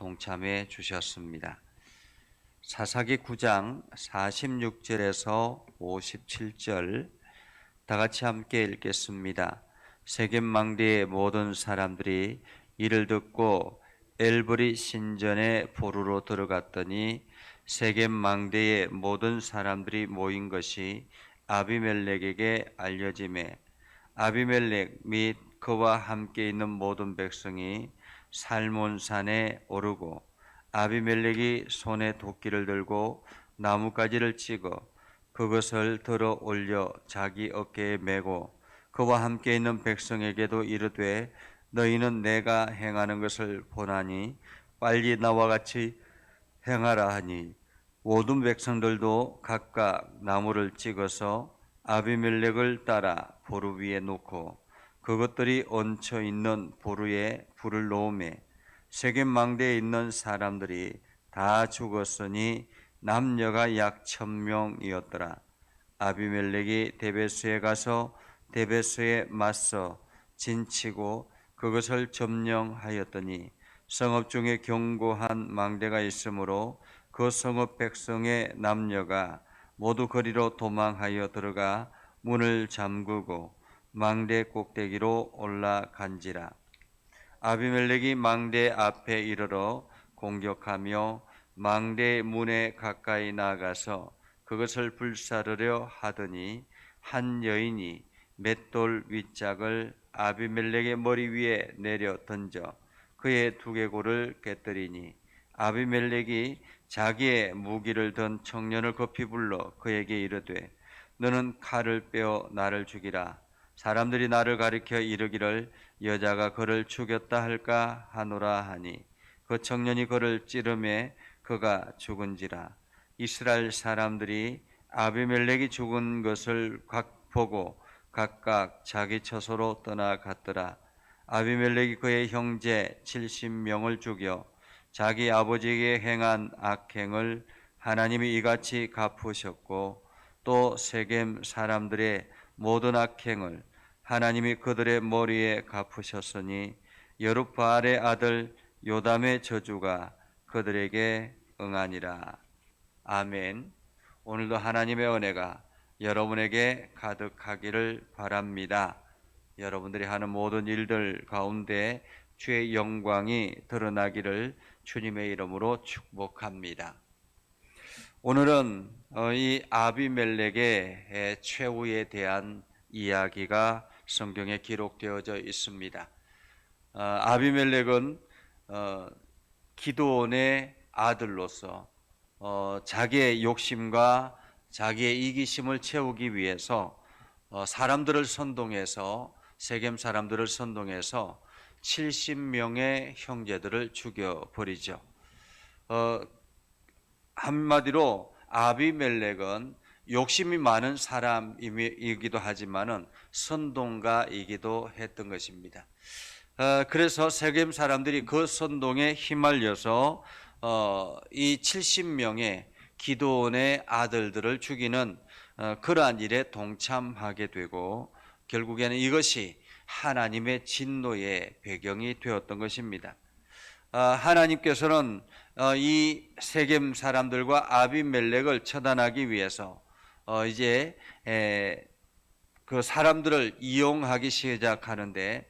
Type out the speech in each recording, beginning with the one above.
동참해 주셨습니다. 사사기 9장 46절에서 57절 다 같이 함께 읽겠습니다. 세겜 망대의 모든 사람들이 이를 듣고 엘브리 신전에 보루로 들어갔더니 세겜 망대의 모든 사람들이 모인 것이 아비멜렉에게 알려지매 아비멜렉 및 그와 함께 있는 모든 백성이 살몬산에 오르고 아비멜렉이 손에 도끼를 들고 나뭇가지를 찍어 그것을 들어 올려 자기 어깨에 메고 그와 함께 있는 백성에게도 이르되 너희는 내가 행하는 것을 보나니 빨리 나와 같이 행하라 하니 모든 백성들도 각각 나무를 찍어서 아비멜렉을 따라 보루 위에 놓고 그것들이 얹혀 있는 보루에 불을 놓으매 세겜 망대에 있는 사람들이 다 죽었으니 남녀가 약 1000명이었더라. 아비멜렉이 데베스에 가서 데베스에 맞서 진치고 그것을 점령하였더니 성읍 중에 견고한 망대가 있으므로 그 성읍 백성의 남녀가 모두 거리로 도망하여 들어가 문을 잠그고 망대 꼭대기로 올라간지라. 아비멜렉이 망대 앞에 이르러 공격하며 망대 문에 가까이 나가서 그것을 불사르려 하더니 한 여인이 맷돌 윗짝을 아비멜렉의 머리 위에 내려 던져 그의 두개골을 깨뜨리니 아비멜렉이 자기의 무기를 든 청년을 급히 불러 그에게 이르되 너는 칼을 빼어 나를 죽이라. 사람들이 나를 가리켜 이르기를 여자가 그를 죽였다 할까 하노라 하니 그 청년이 그를 찌르매 그가 죽은지라. 이스라엘 사람들이 아비멜렉이 죽은 것을 보고 각각 자기 처소로 떠나갔더라. 아비멜렉이 그의 형제 70명을 죽여 자기 아버지에게 행한 악행을 하나님이 이같이 갚으셨고 또 세겜 사람들의 모든 악행을 하나님이 그들의 머리에 갚으셨으니 여룹바알의 아들 요담의 저주가 그들에게 응하니라. 아멘. 오늘도 하나님의 은혜가 여러분에게 가득하기를 바랍니다. 여러분들이 하는 모든 일들 가운데 주의 영광이 드러나기를 주님의 이름으로 축복합니다. 오늘은 이 아비멜렉의 최후에 대한 이야기가 성경에 기록되어져 있습니다. 아비멜렉은 기드온의 아들로서 자기의 욕심과 자기의 이기심을 채우기 위해서 사람들을 선동해서 세겜 사람들을 선동해서 70명의 형제들을 죽여버리죠. 한마디로 아비멜렉은 욕심이 많은 사람이기도 하지만은 선동가이기도 했던 것입니다. 그래서 세겜 사람들이 그 선동에 휘말려서 이 70명의 기드온의 아들들을 죽이는 그러한 일에 동참하게 되고 결국에는 이것이 하나님의 진노의 배경이 되었던 것입니다. 하나님께서는 이 세겜 사람들과 아비멜렉을 처단하기 위해서 이제 그 사람들을 이용하기 시작하는데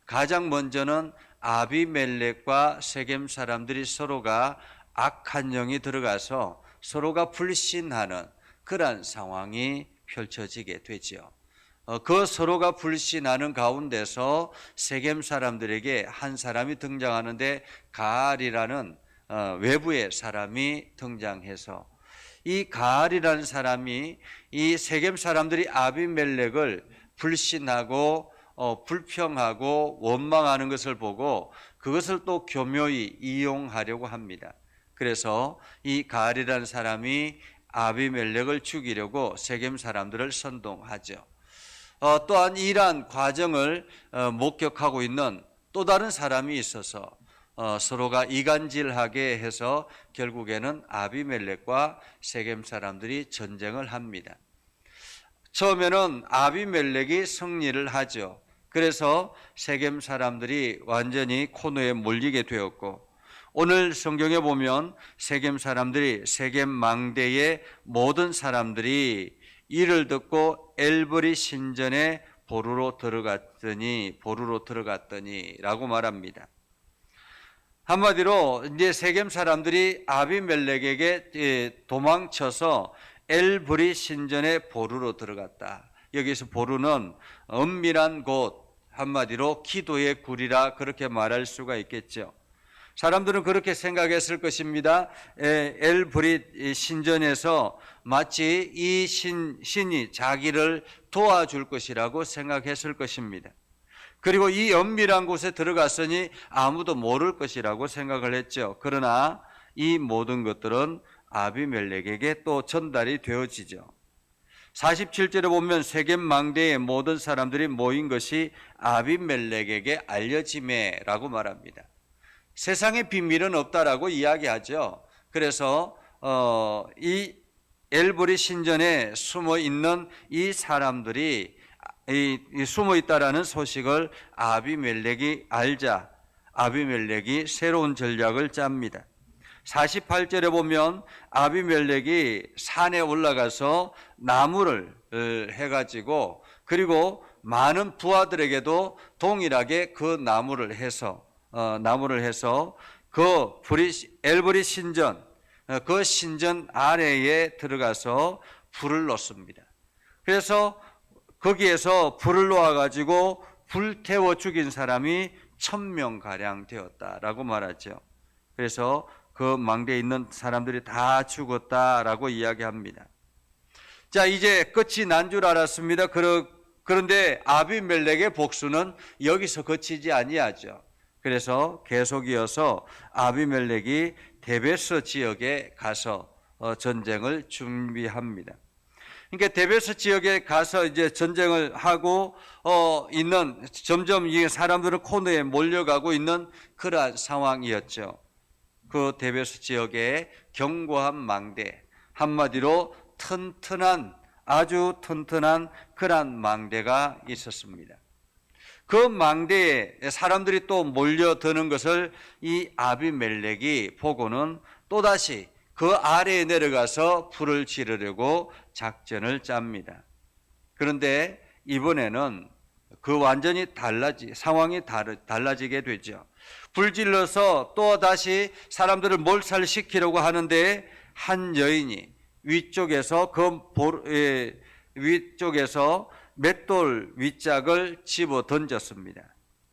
가장 먼저는 아비멜렉과 세겜 사람들이 서로가 악한 영이 들어가서 서로가 불신하는 그러한 상황이 펼쳐지게 되죠. 그 서로가 불신하는 가운데서 세겜 사람들에게 한 사람이 등장하는데 가알이라는 외부의 사람이 등장해서 이 가알이라는 사람이 이 세겜 사람들이 아비멜렉을 불신하고 불평하고 원망하는 것을 보고 그것을 또 교묘히 이용하려고 합니다. 그래서 이 가알이라는 사람이 아비멜렉을 죽이려고 세겜 사람들을 선동하죠. 또한 이러한 과정을 목격하고 있는 또 다른 사람이 있어서 서로가 이간질하게 해서 결국에는 아비멜렉과 세겜 사람들이 전쟁을 합니다. 처음에는 아비멜렉이 승리를 하죠. 그래서 세겜 사람들이 완전히 코너에 몰리게 되었고 오늘 성경에 보면 세겜 사람들이, 세겜 망대의 모든 사람들이 이를 듣고 엘브리 신전에 보루로 들어갔더니라고 말합니다. 한마디로 이제 세겜 사람들이 아비멜렉에게 도망쳐서 엘브리 신전에 보루로 들어갔다. 여기서 보루는 은밀한 곳, 한마디로 기도의 굴이라 그렇게 말할 수가 있겠죠. 사람들은 그렇게 생각했을 것입니다. 엘브리 신전에서 마치 이 신이 자기를 도와줄 것이라고 생각했을 것입니다. 그리고 이 은밀한 곳에 들어갔으니 아무도 모를 것이라고 생각을 했죠. 그러나 이 모든 것들은 아비멜렉에게 또 전달이 되어지죠. 47절에 보면 세겜 망대의 모든 사람들이 모인 것이 아비멜렉에게 알려지매라고 말합니다. 세상에 비밀은 없다라고 이야기하죠. 그래서 이 엘브리 신전에 숨어 있는 이 사람들이 숨어 있다라는 소식을 아비멜렉이 알자 아비멜렉이 새로운 전략을 짭니다. 48절에 보면 아비멜렉이 산에 올라가서 나무를 해가지고 그리고 많은 부하들에게도 동일하게 그 나무를 해서 그 엘브리 신전, 그 신전 아래에 들어가서 불을 놓습니다. 그래서 거기에서 불을 놓아가지고 불태워 죽인 사람이 1000명가량 되었다라고 말하죠. 그래서 그 망대에 있는 사람들이 다 죽었다라고 이야기합니다. 자, 이제 끝이 난 줄 알았습니다. 그런데 아비멜렉의 복수는 여기서 그치지 아니하죠. 그래서 계속 이어서 아비멜렉이 데베스 지역에 가서 전쟁을 준비합니다. 그러니까 데베스 지역에 가서 이제 전쟁을 하고 있는 점점 이 사람들은 코너에 몰려가고 있는 그러한 상황이었죠. 그 데베스 지역에 견고한 망대, 한마디로 아주 튼튼한 그러한 망대가 있었습니다. 그 망대에 사람들이 또 몰려드는 것을 이 아비멜렉이 보고는 또다시 그 아래에 내려가서 불을 지르려고 작전을 짭니다. 그런데 이번에는 그 완전히 상황이 달라지게 되죠. 불질러서 또 다시 사람들을 몰살시키려고 하는데 한 여인이 위쪽에서 맷돌 윗짝을 집어 던졌습니다.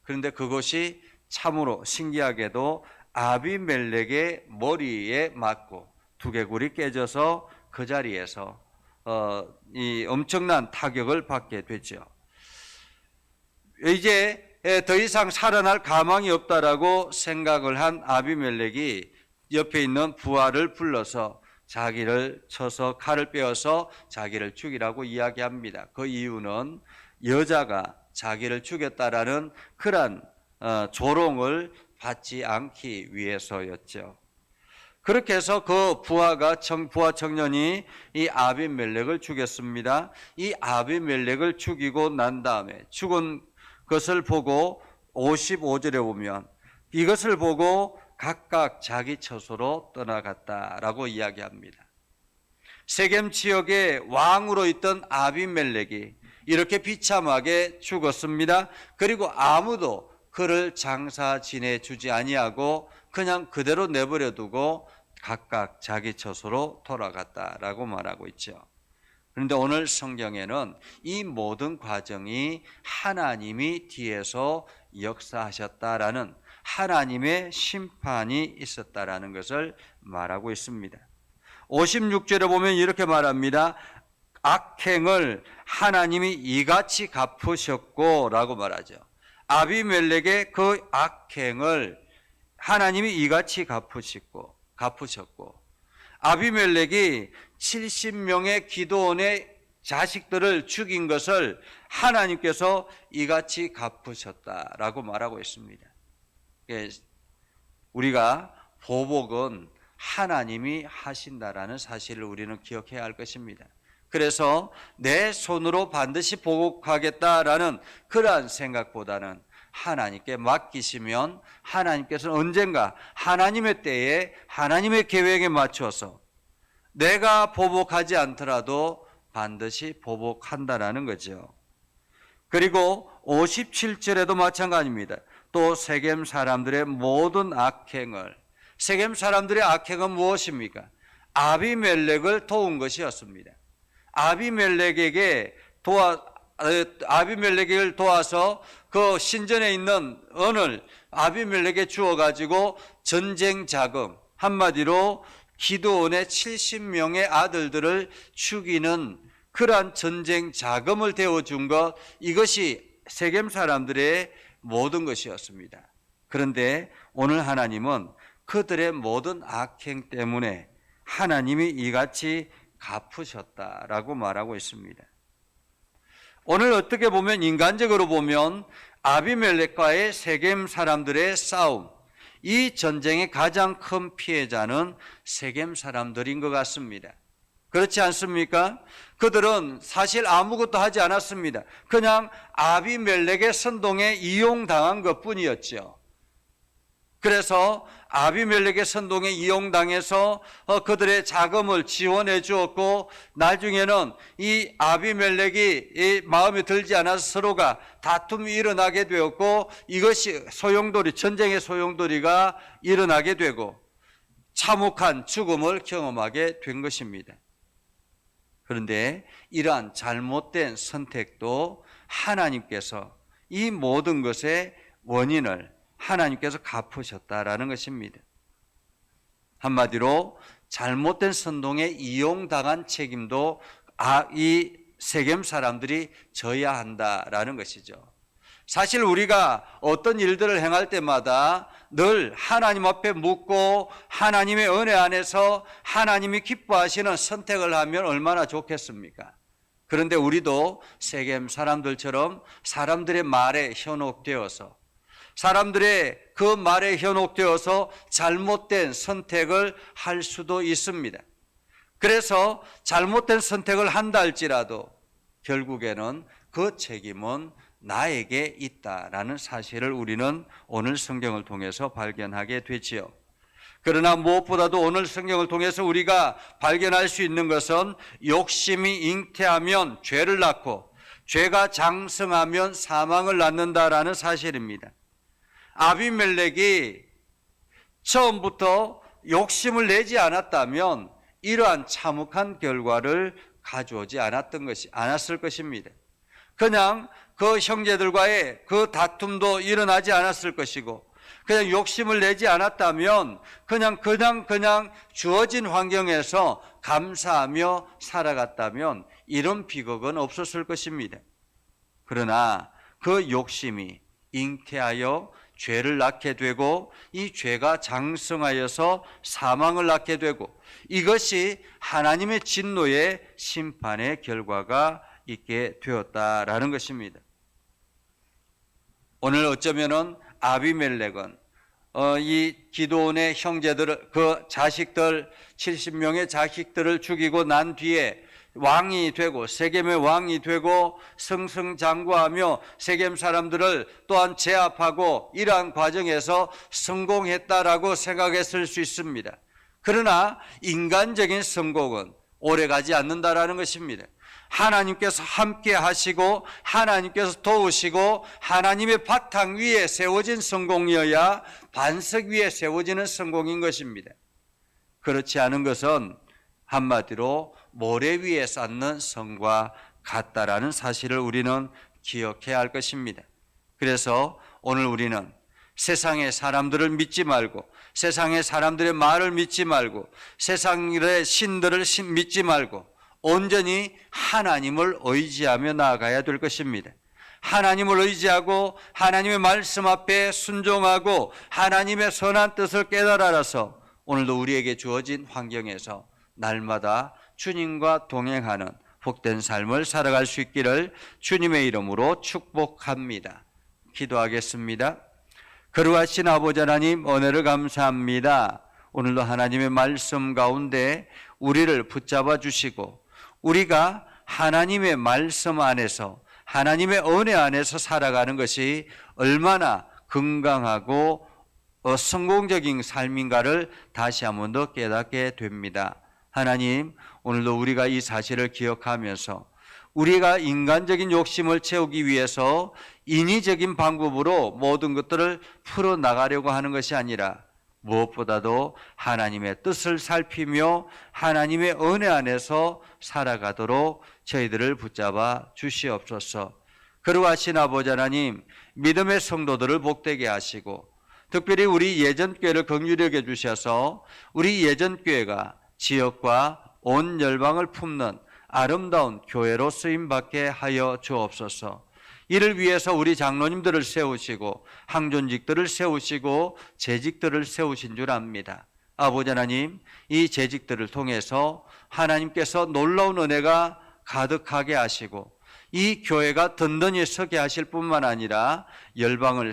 그런데 그것이 참으로 신기하게도 아비멜렉의 머리에 맞고 두개골이 깨져서 그 자리에서 이 엄청난 타격을 받게 되죠. 이제 더 이상 살아날 가망이 없다라고 생각을 한 아비멜렉이 옆에 있는 부하를 불러서 자기를 쳐서 칼을 빼어서 자기를 죽이라고 이야기합니다. 그 이유는 여자가 자기를 죽였다라는 그러한 조롱을 받지 않기 위해서였죠. 그렇게 해서 그 부하 청년이 이 아비멜렉을 죽였습니다. 이 아비멜렉을 죽이고 난 다음에 죽은 것을 보고 55절에 보면 이것을 보고 각각 자기 처소로 떠나갔다라고 이야기합니다. 세겜 지역의 왕으로 있던 아비멜렉이 이렇게 비참하게 죽었습니다. 그리고 아무도 그를 장사 지내주지 아니하고 그냥 그대로 내버려 두고 각각 자기 처소로 돌아갔다라고 말하고 있죠. 그런데 오늘 성경에는 이 모든 과정이 하나님이 뒤에서 역사하셨다라는 하나님의 심판이 있었다라는 것을 말하고 있습니다. 56절에 보면 이렇게 말합니다. 악행을 하나님이 이같이 갚으셨고 라고 말하죠. 아비멜렉의 그 악행을 하나님이 이같이 갚으셨고 아비멜렉이 70명의 기드온의 자식들을 죽인 것을 하나님께서 이같이 갚으셨다라고 말하고 있습니다. 우리가 보복은 하나님이 하신다라는 사실을 우리는 기억해야 할 것입니다. 그래서 내 손으로 반드시 보복하겠다라는 그러한 생각보다는 하나님께 맡기시면 하나님께서는 언젠가 하나님의 때에 하나님의 계획에 맞춰서 내가 보복하지 않더라도 반드시 보복한다라는 거죠. 그리고 57절에도 마찬가지입니다. 또 세겜 사람들의 모든 악행을, 세겜 사람들의 악행은 무엇입니까? 아비멜렉을 도운 것이었습니다. 아비멜렉을 도와서 그 신전에 있는 은을 아비멜렉에 주어가지고 전쟁 자금, 한마디로 기드온의 70명의 아들들을 죽이는 그러한 전쟁 자금을 대어준 것, 이것이 세겜 사람들의 모든 것이었습니다. 그런데 오늘 하나님은 그들의 모든 악행 때문에 하나님이 이같이 갚으셨다라고 말하고 있습니다. 오늘 어떻게 보면 인간적으로 보면 아비멜렉과의 세겜 사람들의 싸움, 이 전쟁의 가장 큰 피해자는 세겜 사람들인 것 같습니다. 그렇지 않습니까? 그들은 사실 아무것도 하지 않았습니다. 그냥 아비멜렉의 선동에 이용당한 것뿐이었죠. 그래서 아비멜렉의 선동에 이용당해서 그들의 자금을 지원해 주었고, 나중에는 이 아비멜렉이 마음에 들지 않아서 서로가 다툼이 일어나게 되었고, 이것이 전쟁의 소용돌이가 일어나게 되고 참혹한 죽음을 경험하게 된 것입니다. 그런데 이러한 잘못된 선택도 하나님께서 이 모든 것의 원인을 하나님께서 갚으셨다라는 것입니다. 한마디로 잘못된 선동에 이용당한 책임도 이 세겜 사람들이 져야 한다라는 것이죠. 사실 우리가 어떤 일들을 행할 때마다 늘 하나님 앞에 묻고 하나님의 은혜 안에서 하나님이 기뻐하시는 선택을 하면 얼마나 좋겠습니까? 그런데 우리도 세겜 사람들처럼 사람들의 말에 현혹되어서, 사람들의 그 말에 현혹되어서 잘못된 선택을 할 수도 있습니다. 그래서 잘못된 선택을 한다 할지라도 결국에는 그 책임은 나에게 있다라는 사실을 우리는 오늘 성경을 통해서 발견하게 되지요. 그러나 무엇보다도 오늘 성경을 통해서 우리가 발견할 수 있는 것은 욕심이 잉태하면 죄를 낳고 죄가 장성하면 사망을 낳는다라는 사실입니다. 아비멜렉이 처음부터 욕심을 내지 않았다면 이러한 참혹한 결과를 가져오지 않았을 것입니다. 그냥 그 형제들과의 그 다툼도 일어나지 않았을 것이고, 그냥 욕심을 내지 않았다면 그냥 주어진 환경에서 감사하며 살아갔다면 이런 비극은 없었을 것입니다. 그러나 그 욕심이 잉태하여 죄를 낳게 되고, 이 죄가 장성하여서 사망을 낳게 되고, 이것이 하나님의 진노의 심판의 결과가 있게 되었다라는 것입니다. 오늘 어쩌면은 아비멜렉은 이 기드온의 형제들, 그 자식들 70명의 자식들을 죽이고 난 뒤에 왕이 되고 세겜의 왕이 되고 승승장구하며 세겜 사람들을 또한 제압하고 이러한 과정에서 성공했다라고 생각했을 수 있습니다. 그러나 인간적인 성공은 오래가지 않는다라는 것입니다. 하나님께서 함께 하시고 하나님께서 도우시고 하나님의 바탕 위에 세워진 성공이어야 반석 위에 세워지는 성공인 것입니다. 그렇지 않은 것은 한마디로 모래 위에 쌓는 성과 같다라는 사실을 우리는 기억해야 할 것입니다. 그래서 오늘 우리는 세상의 사람들을 믿지 말고, 세상의 사람들의 말을 믿지 말고, 세상의 신들을 믿지 말고 온전히 하나님을 의지하며 나아가야 될 것입니다. 하나님을 의지하고 하나님의 말씀 앞에 순종하고 하나님의 선한 뜻을 깨달아서 오늘도 우리에게 주어진 환경에서 날마다 주님과 동행하는 복된 삶을 살아갈 수 있기를 주님의 이름으로 축복합니다. 기도하겠습니다. 거룩하신 아버지 하나님, 은혜를 감사합니다. 오늘도 하나님의 말씀 가운데 우리를 붙잡아 주시고 우리가 하나님의 말씀 안에서 하나님의 은혜 안에서 살아가는 것이 얼마나 건강하고 성공적인 삶인가를 다시 한 번 더 깨닫게 됩니다. 하나님, 오늘도 우리가 이 사실을 기억하면서 우리가 인간적인 욕심을 채우기 위해서 인위적인 방법으로 모든 것들을 풀어나가려고 하는 것이 아니라 무엇보다도 하나님의 뜻을 살피며 하나님의 은혜 안에서 살아가도록 저희들을 붙잡아 주시옵소서. 거룩하신 아버지 하나님, 믿음의 성도들을 복되게 하시고 특별히 우리 예전교회를 긍휼히 여겨 주셔서 우리 예전교회가 지역과 온 열방을 품는 아름다운 교회로 쓰임받게 하여 주옵소서. 이를 위해서 우리 장로님들을 세우시고 항존직들을 세우시고 재직들을 세우신 줄 압니다. 아버지 하나님, 이 재직들을 통해서 하나님께서 놀라운 은혜가 가득하게 하시고 이 교회가 든든히 서게 하실 뿐만 아니라 열방을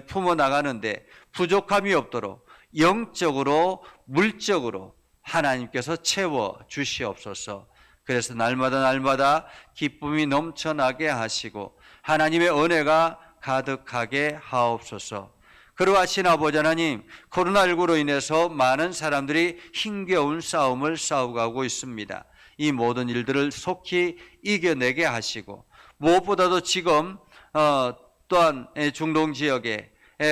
품어나가는데 부족함이 없도록 영적으로 물적으로 하나님께서 채워 주시옵소서. 그래서 날마다 기쁨이 넘쳐나게 하시고 하나님의 은혜가 가득하게 하옵소서. 그러하신 아버지 하나님, 코로나19로 인해서 많은 사람들이 힘겨운 싸움을 싸워가고 있습니다. 이 모든 일들을 속히 이겨내게 하시고 무엇보다도 지금 또한 중동 지역에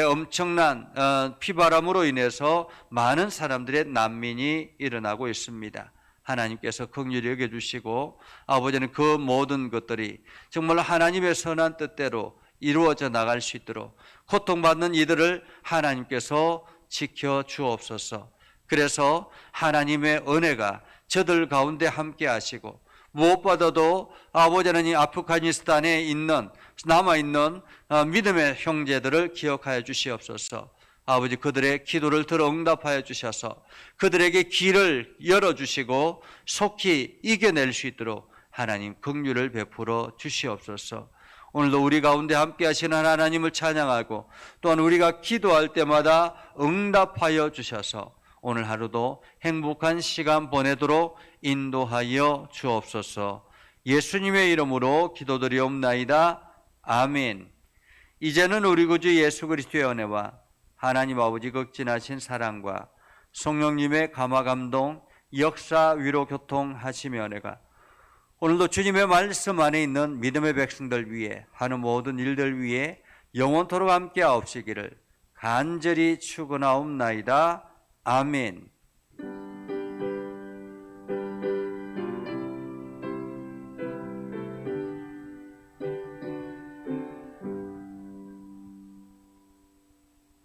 엄청난 피바람으로 인해서 많은 사람들의 난민이 일어나고 있습니다. 하나님께서 긍휼히 여겨주시고 아버지는 그 모든 것들이 정말 하나님의 선한 뜻대로 이루어져 나갈 수 있도록 고통받는 이들을 하나님께서 지켜 주옵소서. 그래서 하나님의 은혜가 저들 가운데 함께 하시고 무엇보다도 아버지 하나님 아프가니스탄에 남아있는 믿음의 형제들을 기억하여 주시옵소서. 아버지, 그들의 기도를 들어 응답하여 주셔서 그들에게 길을 열어주시고 속히 이겨낼 수 있도록 하나님 긍휼을 베풀어 주시옵소서. 오늘도 우리 가운데 함께 하시는 하나님을 찬양하고 또한 우리가 기도할 때마다 응답하여 주셔서 오늘 하루도 행복한 시간 보내도록 인도하여 주옵소서. 예수님의 이름으로 기도드리옵나이다. 아멘. 이제는 우리 구주 예수 그리스도의 은혜와 하나님 아버지 극진하신 사랑과 성령님의 감화감동 역사 위로 교통하시며 은혜가 오늘도 주님의 말씀 안에 있는 믿음의 백성들 위해 하는 모든 일들 위해 영원토록 함께 하옵시기를 간절히 축원하옵나이다. 아멘.